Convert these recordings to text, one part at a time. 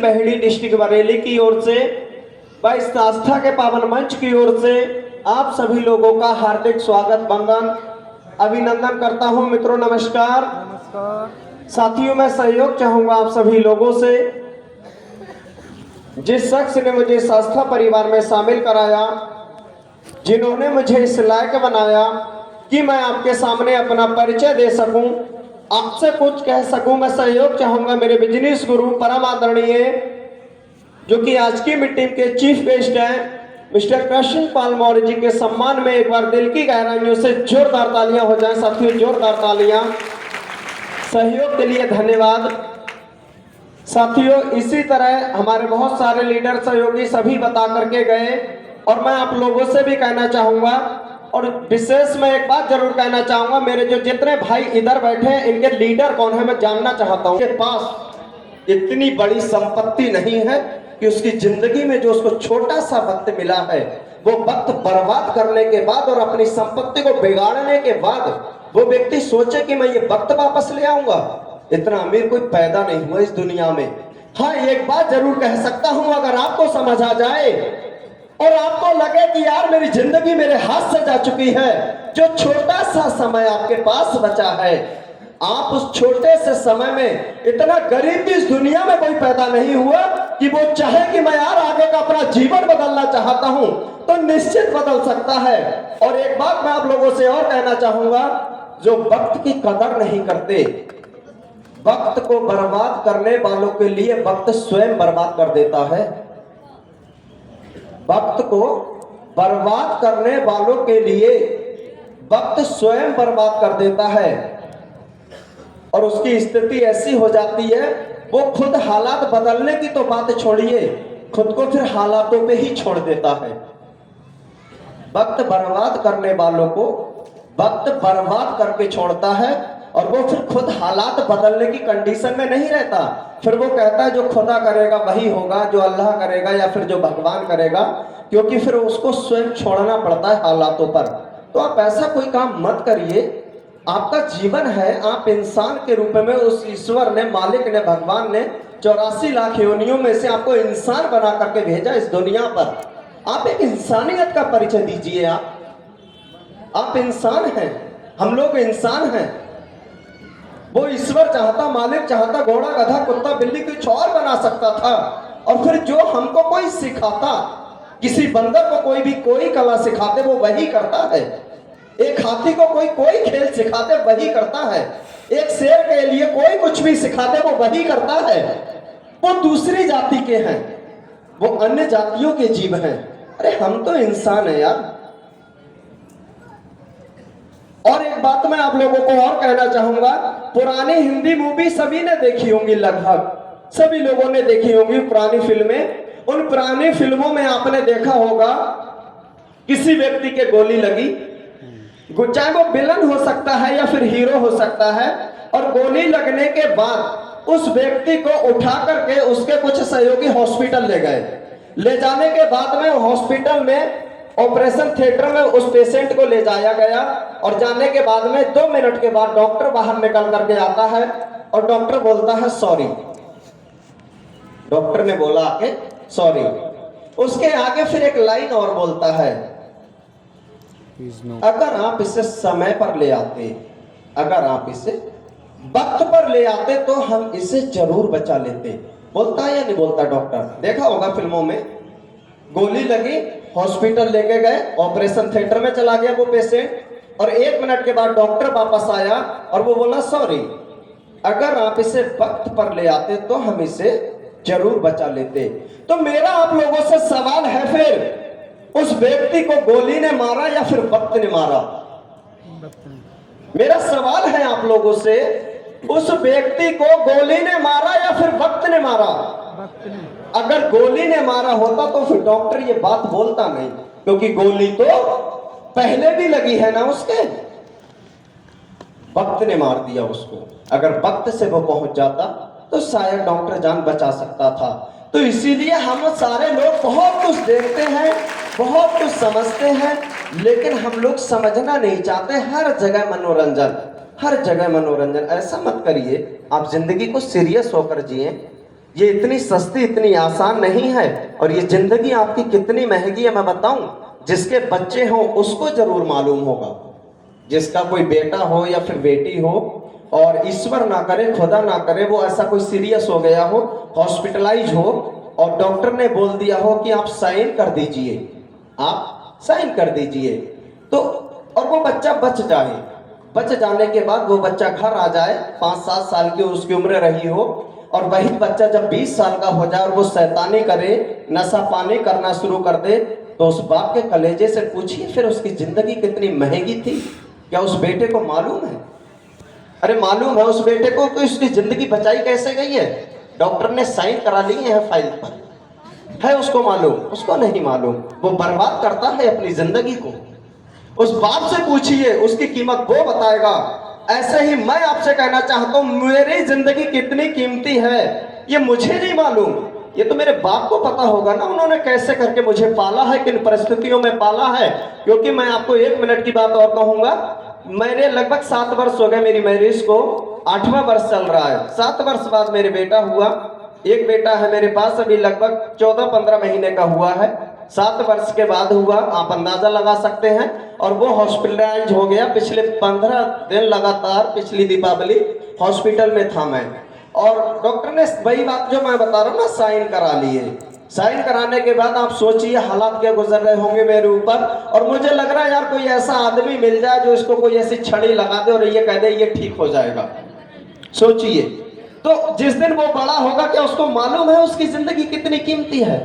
Baheri district Bareilly की ओर से व इस आस्था के पावन मंच की ओर से आप सभी लोगों का हार्दिक स्वागत, वंदन, अभिनंदन करता हूं। मित्रों नमस्कार। साथियों, मैं सहयोग चाहूंगा आप सभी लोगों से। जिस शख्स ने मुझे इस आस्था परिवार में शामिल कराया, जिन्होंने मुझे इस लायक बनाया कि मैं आपके सामने अपना परिचय दे सकूं, आपसे कुछ कह सकूं, मैं सहयोग चाहूंगा मेरे बिजनेस गुरु परम आदरणीय, जो कि आज की मीटिंग के चीफ गेस्ट हैं, मिस्टर कृष्ण पाल मौर्य जी के सम्मान में एक बार दिल की गहराइयों से जोरदार तालियां हो जाएं। साथियों, जोरदार तालियां। सहयोग के लिए धन्यवाद। साथियों, इसी तरह हमारे बहुत सारे लीडर सहयोगी सभी बता करके गए, और मैं आप लोगों से भी कहना चाहूंगा, और विशेष मैं एक बात जरूर कहना चाहूंगा, मेरे जो जितने भाई इधर बैठे हैं इनके लीडर कौन है मैं जानना चाहता हूं। के पास इतनी बड़ी संपत्ति नहीं है कि उसकी जिंदगी में जो उसको छोटा सा वक्त मिला है, वो वक्त बर्बाद करने के बाद और अपनी संपत्ति को बिगाड़ने के बाद वो व्यक्ति सोचे कि मैं ये वक्त वापस ले आऊंगा। इतना अमीर कोई पैदा नहीं हुआ इस दुनिया में। हाँ, एक बात जरूर कह सकता हूं, अगर आपको समझ आ जाए और आपको लगे कि यार मेरी जिंदगी मेरे हाथ से जा चुकी है, जो छोटा सा समय आपके पास बचा है, आप उस छोटे से समय में, इतना गरीब भी इस दुनिया में कोई पैदा नहीं हुआ कि वो चाहे कि मैं यार आगे का अपना जीवन बदलना चाहता हूं, तो निश्चित बदल सकता है। और एक बात मैं आप लोगों से और कहना चाहूंगा, जो वक्त की कदर नहीं करते, वक्त को बर्बाद करने वालों के लिए वक्त स्वयं बर्बाद कर देता है। वक्त को बर्बाद करने वालों के लिए वक्त स्वयं बर्बाद कर देता है, और उसकी स्थिति ऐसी हो जाती है, वो खुद हालात बदलने की तो बात छोड़िए, खुद को फिर हालातों पे ही छोड़ देता है। वक्त बर्बाद करने वालों को वक्त बर्बाद करके छोड़ता है, और वो फिर खुद हालात बदलने की कंडीशन में नहीं रहता। फिर वो कहता है जो खुदा करेगा वही होगा, जो अल्लाह करेगा या फिर जो भगवान करेगा, क्योंकि फिर उसको स्वयं छोड़ना पड़ता है हालातों पर। तो आप ऐसा कोई काम मत करिए। आपका जीवन है, आप इंसान के रूप में उस ईश्वर ने, मालिक ने, भगवान ने 84 लाख योनियों में से आपको इंसान बना करके भेजा इस दुनिया पर। आप एक इंसानियत का परिचय दीजिए। आप इंसान हैं, हम लोग इंसान हैं। वो ईश्वर चाहता, मालिक चाहता, घोड़ा, गधा, कुत्ता, बिल्ली कुछ और बना सकता था, और फिर जो हमको कोई सिखाता, किसी बंदर को कोई भी कोई कला सिखाते वो वही करता है, एक हाथी को कोई खेल सिखाते वही करता है, एक शेर के लिए कोई कुछ भी सिखाते वो वही करता है। वो दूसरी जाति के हैं, वो अन्य जातियों के जीव हैं। अरे हम तो इंसान है यार। और एक बात मैं आप लोगों को और कहना चाहूंगा, पुरानी हिंदी मूवी सभी ने देखी होंगी, लगभग सभी लोगों ने देखी होंगी पुरानी फिल्में। उन पुरानी फिल्मों में आपने देखा होगा, किसी व्यक्ति के गोली लगी, चाहे वो विलन हो सकता है या फिर हीरो हो सकता है, और गोली लगने के बाद उस व्यक्ति को उठा करके उसके कुछ सहयोगी हॉस्पिटल ले गए। ले जाने के बाद में हॉस्पिटल में ऑपरेशन थिएटर में उस पेशेंट को ले जाया गया, और जाने के बाद में 2 मिनट के बाद डॉक्टर बाहर निकल करके आता है, और डॉक्टर बोलता है सॉरी। डॉक्टर ने बोला कि सॉरी। उसके आगे फिर एक लाइन और बोलता है, अगर आप इसे समय पर ले आते, अगर आप इसे वक्त पर ले आते तो हम इसे जरूर बचा लेते। बोलता है या नहीं बोलता डॉक्टर? देखा होगा फिल्मों में, गोली लगी, हॉस्पिटल लेके गए, ऑपरेशन थिएटर में चला गया वो पेशेंट, और 1 मिनट के बाद डॉक्टर वापस आया और वो बोला सॉरी, अगर आप इसे वक्त पर ले आते तो हम इसे जरूर बचा लेते। तो मेरा आप लोगों से सवाल है, फिर उस व्यक्ति को गोली ने मारा या फिर वक्त ने मारा? मेरा सवाल है आप लोगों से, उस व्यक्ति को गोली ने मारा या फिर वक्त ने मारा? अगर गोली ने मारा होता तो फिर डॉक्टर ये बात बोलता नहीं, क्योंकि गोली तो पहले भी लगी है ना उसके। वक्त ने मार दिया उसको। अगर वक्त से वो पहुंच जाता तो शायद डॉक्टर जान बचा सकता था। तो इसीलिए हम सारे लोग बहुत कुछ देखते हैं, बहुत कुछ समझते हैं, लेकिन हम लोग समझना नहीं चाहते। हर जगह मनोरंजन, हर जगह मनोरंजन। ऐसा मत करिए, आप जिंदगी को सीरियस होकर जिए। ये इतनी सस्ती, इतनी आसान नहीं है। और ये जिंदगी आपकी कितनी महंगी है मैं बताऊं, जिसके बच्चे हों उसको जरूर मालूम होगा। जिसका कोई बेटा हो या फिर बेटी हो और ईश्वर ना करे, खुदा ना करे, वो ऐसा कोई सीरियस हो गया हो, हॉस्पिटलाइज हो और डॉक्टर ने बोल दिया हो कि आप साइन कर दीजिए, आप साइन कर दीजिए, तो और वो बच्चा बच जाए, बच जाने के बाद वो बच्चा घर आ जाए, 5-7 साल की उसकी उम्र रही हो, और वही बच्चा जब 20 साल का हो जाए और वो शैतानी करे, नशा पानी करना शुरू कर दे, तो उस बाप के कलेजे से पूछिए फिर उसकी जिंदगी कितनी महंगी थी। क्या उस बेटे को मालूम है? अरे मालूम है उस बेटे को कि उसकी जिंदगी बचाई कैसे गई है? डॉक्टर ने साइन करा लिए हैं फाइल पर, है उसको मालूम? उसको नहीं मालूम। वो बर्बाद करता है अपनी जिंदगी को। उस बाप से पूछिए, उसकी कीमत वो बताएगा। ऐसे ही मैं आपसे कहना चाहता हूं, मेरी जिंदगी कितनी कीमती है ये मुझे नहीं मालूम, ये तो मेरे बाप को पता होगा ना, उन्होंने कैसे करके मुझे पाला है, किन परिस्थितियों में पाला है। क्योंकि मैं आपको 1 मिनट की बात और कहूंगा, मेरे लगभग 7 वर्ष हो गए मेरी मैरिज को, 8वां वर्ष चल रहा है। 7 वर्ष बाद मेरे बेटा हुआ। एक बेटा है मेरे पास, अभी लगभग 14-15 महीने का हुआ है। 7 वर्ष के बाद हुआ, आप अंदाजा लगा सकते हैं। और वो हॉस्पिटलाइज हो गया। पिछले 15 दिन लगातार, पिछली दीपावली हॉस्पिटल में था मैं। और डॉक्टर ने वही बात जो मैं बता रहा हूँ ना, साइन करा लिए। साइन कराने के बाद आप सोचिए हालात क्या गुजर रहे होंगे मेरे ऊपर। और मुझे लग रहा है यार कोई ऐसा आदमी मिल जाए जो इसको कोई ऐसी छड़ी लगा दे और ये कह दे ये ठीक हो जाएगा। सोचिए, तो जिस दिन वो बड़ा होगा क्या उसको मालूम है उसकी जिंदगी कितनी कीमती है?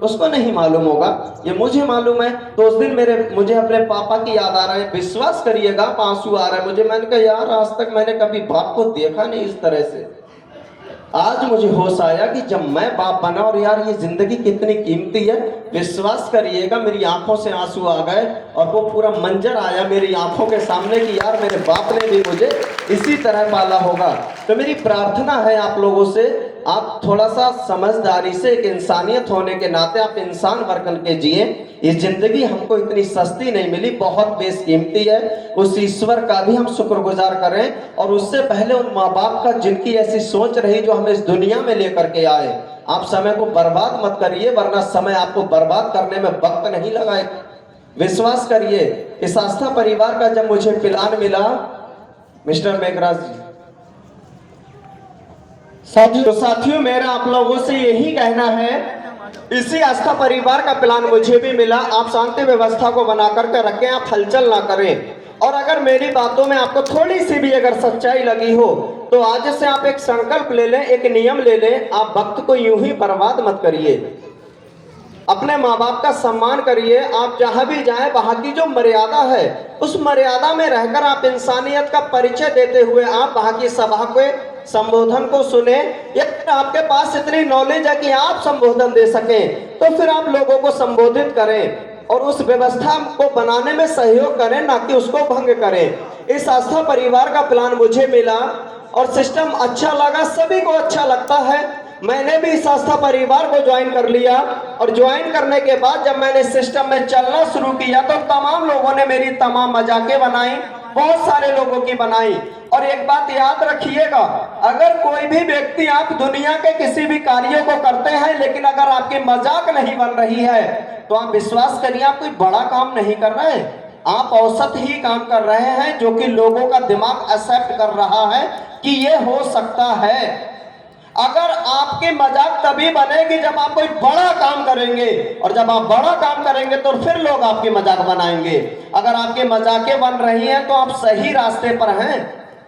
उसको नहीं मालूम होगा, ये मुझे मालूम है। तो उस दिन मुझे अपने पापा की याद आ रहा है। विश्वास करिएगा आंसू आ रहा है मुझे। मैंने कहा यार आज तक मैंने कभी बाप को देखा नहीं इस तरह से। आज मुझे होश आया कि जब मैं बाप बना, और यार ये जिंदगी कितनी कीमती है। विश्वास करिएगा मेरी आंखों से आंसू आ गए और वो पूरा मंजर आया मेरी आंखों के सामने कि यार मेरे बाप ने भी मुझे इसी तरह पाला होगा। तो मेरी प्रार्थना है आप लोगों से, आप थोड़ा सा समझदारी से, एक इंसानियत होने के नाते आप इंसान बन के जिए। ये जिंदगी हमको इतनी सस्ती नहीं मिली, बहुत बेशकीमती है। उस ईश्वर का भी हम शुक्रगुजार करें, और उससे पहले उन माँ बाप का जिनकी ऐसी सोच रही जो हमें इस दुनिया में लेकर के आए। आप समय को बर्बाद मत करिए, वरना समय आपको बर्बाद करने में वक्त नहीं लगाए। विश्वास करिए, इस आस्था परिवार का जब मुझे प्लान मिला, मिस्टर मेघराज जी, साथियों मेरा आप लोगों से यही कहना है, इसी आस्था परिवार का प्लान मुझे भी मिला। आप शांति व्यवस्था को बना करके रखें, आप हलचल ना करें। और अगर मेरी बातों में आपको थोड़ी सी भी अगर सच्चाई लगी हो तो आज से आप एक संकल्प ले लें, एक नियम ले लें, आप वक्त को यूं ही बर्बाद मत करिए। अपने माँ बाप का सम्मान करिए। आप जहां भी जाएं वहां की जो मर्यादा है उस मर्यादा में रहकर आप इंसानियत का परिचय देते हुए आप वहां की सभा के संबोधन को सुने। यदि आपके पास इतनी नॉलेज है कि आप संबोधन दे सकें तो फिर आप लोगों को संबोधित करें और उस व्यवस्था को बनाने में सहयोग करें, ना कि उसको भंग करें। इस आस्था परिवार का प्लान मुझे मिला और सिस्टम अच्छा लगा, सभी को अच्छा लगता है। मैंने भी इस आस्था परिवार को ज्वाइन कर लिया और ज्वाइन करने के बाद जब मैंने सिस्टम में चलना शुरू किया तो तमाम लोगों ने मेरी तमाम मजाकें बनाई, बहुत सारे लोगों की बनाई। और एक बात याद रखिएगा, अगर कोई भी व्यक्ति, आप दुनिया के किसी भी कार्यों को करते हैं लेकिन अगर आपकी मजाक नहीं बन रही है तो आप विश्वास करिए आप कोई बड़ा काम नहीं कर रहे हैं, आप औसत ही काम कर रहे हैं, जो कि लोगों का दिमाग एक्सेप्ट कर रहा है कि ये हो सकता है। अगर आपकी मजाक तभी बनेगी जब आप कोई बड़ा काम करेंगे, और जब आप बड़ा काम करेंगे तो फिर लोग आपकी मजाक बनाएंगे। अगर आपकी मजाकें बन रही हैं तो आप सही रास्ते पर हैं,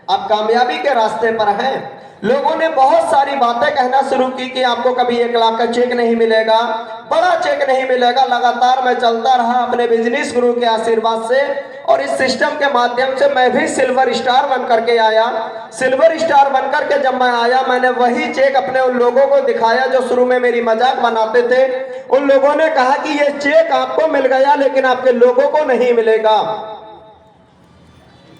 आप कामयाबी के रास्ते पर हैं। लोगों ने बहुत सारी बातें कहना शुरू की कि आपको कभी 1 लाख का चेक नहीं मिलेगा, बड़ा चेक नहीं मिलेगा। लगातार मैं चलता रहा अपने बिजनेस गुरु के आशीर्वाद से, और इस सिस्टम के माध्यम से मैं भी सिल्वर स्टार बन करके आया। सिल्वर स्टार बन करके जब मैं आया, मैंने वही चेक अपने उन लोगों को दिखाया जो शुरू में मेरी मजाक बनाते थे। उन लोगों ने कहा कि ये चेक आपको मिल गया लेकिन आपके लोगों को नहीं मिलेगा।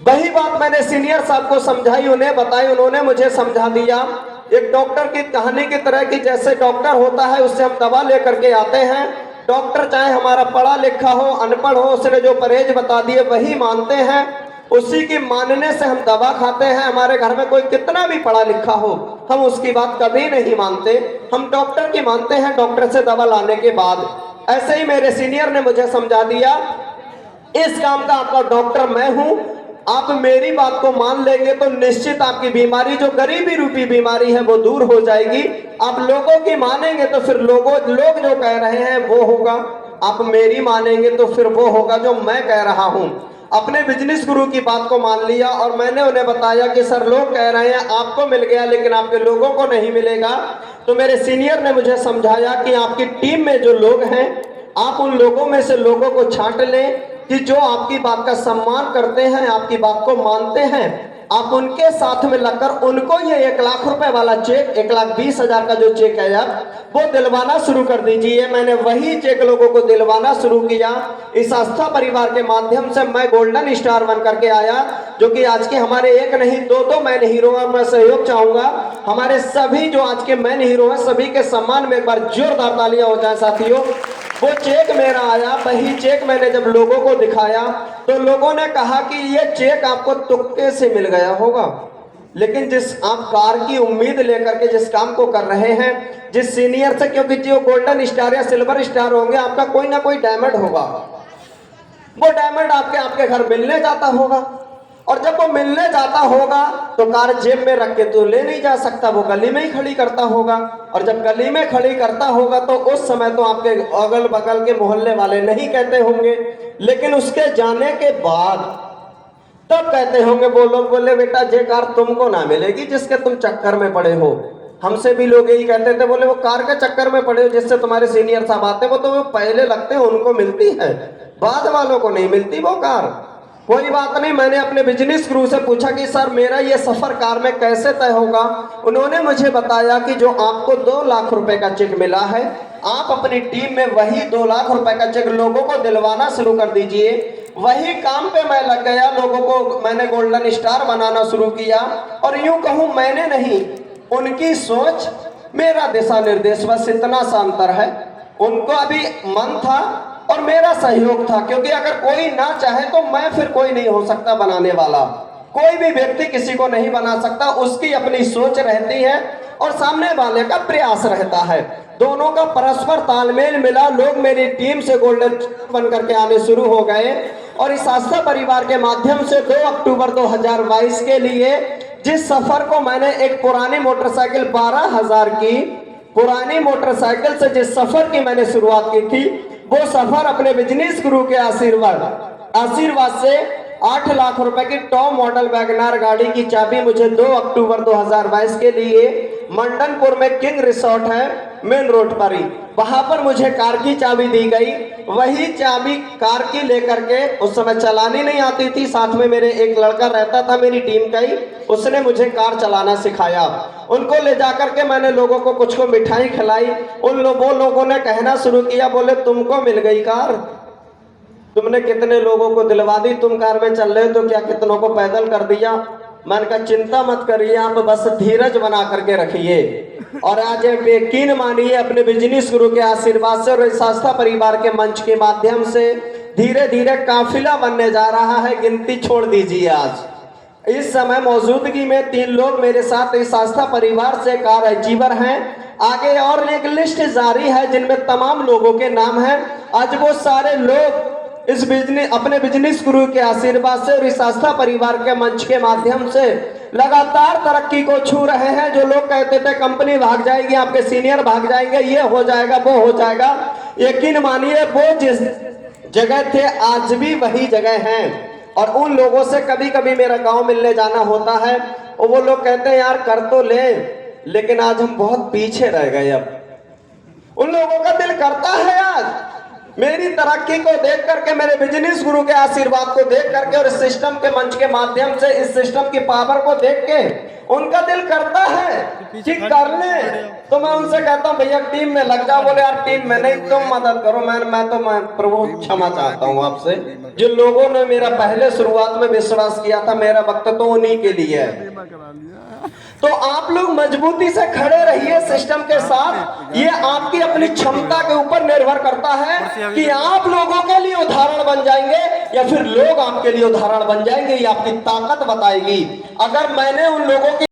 वही बात मैंने सीनियर साहब को समझाई, उन्हें बताई, उन्होंने मुझे समझा दिया। एक डॉक्टर की कहानी की तरह कि जैसे डॉक्टर होता है उससे हम दवा लेकर के आते हैं, डॉक्टर चाहे हमारा पढ़ा लिखा हो अनपढ़ हो, उसने जो परहेज बता दिए वही मानते हैं। उसी की मानने से हम दवा खाते हैं। हमारे घर में कोई कितना भी पढ़ा लिखा हो, हम उसकी बात कभी नहीं मानते, हम डॉक्टर की मानते हैं डॉक्टर से दवा लाने के बाद। ऐसे ही मेरे सीनियर ने मुझे समझा दिया, इस काम का आपका डॉक्टर मैं हूं, आप मेरी बात को मान लेंगे तो निश्चित आपकी बीमारी, जो गरीबी रूपी बीमारी है, वो दूर हो जाएगी। आप लोगों की मानेंगे तो फिर लोग जो कह रहे हैं वो होगा, आप मेरी मानेंगे तो फिर वो होगा जो मैं कह रहा हूं। अपने बिजनेस गुरु की बात को मान लिया और मैंने उन्हें बताया कि सर लोग कह रहे हैं आपको मिल गया लेकिन आपके लोगों को नहीं मिलेगा। तो मेरे सीनियर ने मुझे समझाया कि आपकी टीम में जो लोग हैं, आप उन लोगों में से लोगों को छांट लें कि जो आपकी बात का सम्मान करते हैं, आपकी बात को मानते हैं, आप उनके साथ में लगकर उनको ये 1 लाख रुपए वाला चेक, 1,20,000 का जो चेक है यार, वो दिलवाना शुरू कर दीजिए। मैंने वही चेक लोगों को दिलवाना शुरू किया। इस आस्था परिवार के माध्यम से मैं गोल्डन स्टार बन करके आया, जो कि आज के हमारे एक नहीं दो मैन हीरो हैं। मैं सहयोग चाहूंगा हमारे सभी जो आज के मैन हीरो हैं, सभी के सम्मान में एक बार जोरदार तालियां हो जाए साथियों। वो चेक मेरा आया, वही चेक मैंने जब लोगों को दिखाया तो लोगों ने कहा कि ये चेक आपको तुक्के से मिल गया होगा, लेकिन जिस आप कार की उम्मीद लेकर के जिस काम को कर रहे हैं, जिस सीनियर से, क्योंकि जो गोल्डन स्टार या सिल्वर स्टार होंगे, आपका कोई ना कोई डायमंड होगा, वो डायमंड आपके घर मिलने जाता होगा, और जब वो मिलने जाता होगा तो कार जेब में रख के तो ले नहीं जा सकता, वो गली में ही खड़ी करता होगा। और जब गली में खड़ी करता होगा तो उस समय तो आपके अगल बगल के मोहल्ले वाले नहीं कहते होंगे, लेकिन उसके जाने के बाद तब कहते होंगे वो लोग, बोले बेटा ये कार तुमको ना मिलेगी जिसके तुम चक्कर में पड़े हो। हमसे भी लोग यही कहते थे, बोले वो कार के चक्कर में पड़े हो जिससे तुम्हारे सीनियर साहब आते, वो तो वो पहले लगते हैं उनको मिलती है, बाद वालों को नहीं मिलती वो कार। कोई बात नहीं, मैंने अपने बिजनेस गुरु से पूछा कि सर मेरा ये सफर कार में कैसे तय होगा। उन्होंने मुझे बताया कि जो आपको 2 लाख रुपए का चेक मिला है, आप अपनी टीम में वही 2 लाख रुपए का चेक लोगों को दिलवाना शुरू कर दीजिए। वही काम पे मैं लग गया, लोगों को मैंने गोल्डन स्टार बनाना शुरू किया। और यूं कहूं मैंने नहीं, उनकी सोच मेरा दिशा निर्देश, बस इतना सा अंतर है। उनको अभी मन था और मेरा सहयोग था, क्योंकि अगर कोई ना चाहे तो मैं फिर कोई नहीं हो सकता बनाने वाला। कोई भी व्यक्ति किसी को नहीं बना सकता, उसकी अपनी सोच रहती है और सामने वाले का प्रयास रहता है। दोनों का परस्पर तालमेल मिला, लोग मेरी टीम से गोल्डन बन करके आने शुरू हो गए। और इस आस्था परिवार के माध्यम से 2 अक्टूबर 2022 के लिए जिस सफर को मैंने एक पुरानी मोटरसाइकिल 12,000 की पुरानी मोटरसाइकिल से जिस सफर की मैंने शुरुआत की थी, वो सफर अपने बिजनेस गुरु के आशीर्वाद से 8 लाख रुपए की टॉप मॉडल वैगनार गाड़ी की चाबी मुझे 2 अक्टूबर 2022 के लिए मंडनपुर में किंग रिसोर्ट है, मेन रोड पर ही, वहां पर मुझे कार की चाबी दी गई। वही चाबी कार की लेकर के, उस समय चलानी नहीं आती थी, साथ में मेरे एक लड़का रहता था मेरी टीम का ही, उसने मुझे कार चलाना सिखाया। उनको ले जाकर के मैंने लोगों को कुछ को मिठाई खिलाई। वो लोगों ने कहना शुरू किया, बोले तुमको मिल गई कार, तुमने कितने लोगों को दिलवा दी, तुम कार में चल रहे हो तो क्या कितनों को पैदल कर दिया। मैंने कहा चिंता मत करिए, आप बस धीरज बना करके रखिए। और आज यकीन मानिए, अपने बिजनेस गुरु के आशीर्वाद से और इस आस्था परिवार के मंच के माध्यम से धीरे धीरे काफिला बनने जा रहा है। गिनती छोड़ दीजिए, आज इस समय मौजूदगी में 3 लोग मेरे साथ इस आस्था परिवार से कार अचीवर हैं। आगे और एक लिस्ट जारी है जिनमें तमाम लोगों के नाम हैं। आज वो सारे लोग इस अपने बिजनेस गुरु के आशीर्वाद से और इस आस्था परिवार के मंच के माध्यम से लगातार तरक्की को छू रहे हैं। जो लोग कहते थे कंपनी भाग जाएगी, आपके सीनियर भाग जाएंगे, ये हो जाएगा, वो हो जाएगा, यकीन मानिए वो जिस जगह थे आज भी वही जगह हैं। और उन लोगों से कभी कभी मेरा गांव मिलने जाना होता है, और वो लोग कहते हैं यार कर तो ले, लेकिन आज हम बहुत पीछे रह गए। अब उन लोगों का दिल करता है आज मेरी तरक्की को देख करके, मेरे बिजनेस गुरु के आशीर्वाद को देख करके और इस सिस्टम के मंच के माध्यम से इस सिस्टम की पावर को देख के उनका दिल करता है कि कर ले। तो मैं उनसे कहता हूँ भैया टीम में लग जाओ। बोले यार टीम में नहीं, तुम मदद करो, मैं प्रभु क्षमा चाहता हूँ आपसे। जिन लोगों ने मेरा पहले शुरुआत में विश्वास किया था, मेरा वक्त तो उन्हीं के लिए है। तो आप लोग मजबूती से खड़े रहिए सिस्टम के साथ। ये आपकी अपनी क्षमता के ऊपर निर्भर करता है कि आप लोगों के लिए उदाहरण बन जाएंगे या फिर लोग आपके लिए उदाहरण बन जाएंगे। ये आपकी ताकत बताएगी। अगर मैंने उन लोगों की